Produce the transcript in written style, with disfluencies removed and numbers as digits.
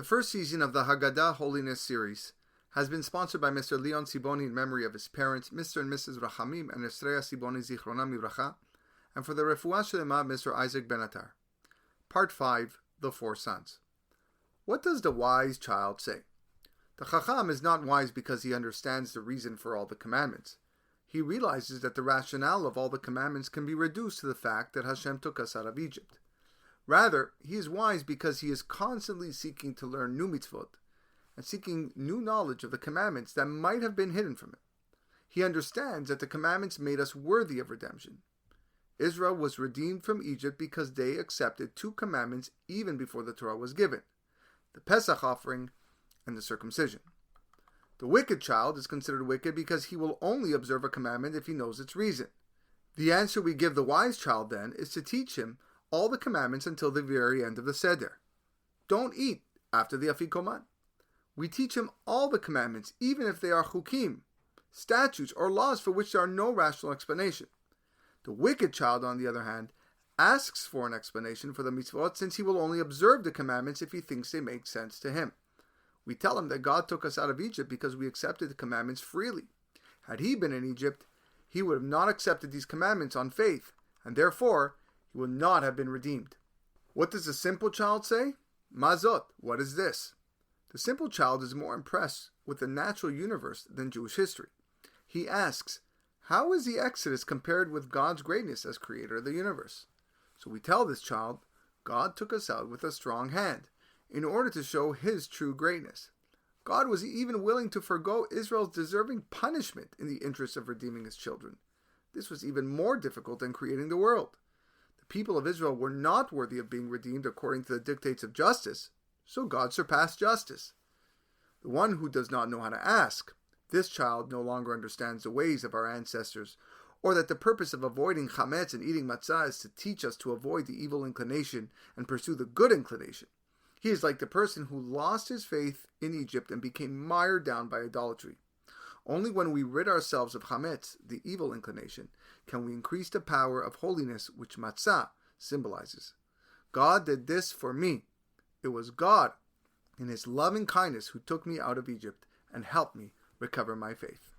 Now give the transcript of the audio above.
The first season of the Hagada Holiness series has been sponsored by Mr. Leon Siboni in memory of his parents, Mr. and Mrs. Rachamim and Estreya Siboni Zichronam Livracha, and for the Refuah Shlema, Mr. Isaac Benatar. Part 5, The Four Sons. What does the wise child say? The Chacham is not wise because he understands the reason for all the commandments. He realizes that the rationale of all the commandments can be reduced to the fact that Hashem took us out of Egypt. Rather, he is wise because he is constantly seeking to learn new mitzvot and seeking new knowledge of the commandments that might have been hidden from him. He understands that the commandments made us worthy of redemption. Israel was redeemed from Egypt because they accepted two commandments even before the Torah was given: the Pesach offering and the circumcision. The wicked child is considered wicked because he will only observe a commandment if he knows its reason. The answer we give the wise child then is to teach him all the commandments until the very end of the Seder. Don't eat after the Afikoman. We teach him all the commandments, even if they are chukim, statutes or laws for which there are no rational explanation. The wicked child, on the other hand, asks for an explanation for the mitzvot since he will only observe the commandments if he thinks they make sense to him. We tell him that God took us out of Egypt because we accepted the commandments freely. Had he been in Egypt, he would have not accepted these commandments on faith, and therefore he would not have been redeemed. What does the simple child say? Mazot, what is this? The simple child is more impressed with the natural universe than Jewish history. He asks, how is the Exodus compared with God's greatness as creator of the universe? So we tell this child, God took us out with a strong hand in order to show his true greatness. God was even willing to forgo Israel's deserving punishment in the interest of redeeming his children. This was even more difficult than creating the world. The people of Israel were not worthy of being redeemed according to the dictates of justice, so God surpassed justice. The one who does not know how to ask, this child no longer understands the ways of our ancestors, or that the purpose of avoiding chametz and eating matzah is to teach us to avoid the evil inclination and pursue the good inclination. He is like the person who lost his faith in Egypt and became mired down by idolatry. Only when we rid ourselves of chametz, the evil inclination, can we increase the power of holiness which matzah symbolizes. God did this for me. It was God, in his loving kindness, who took me out of Egypt and helped me recover my faith.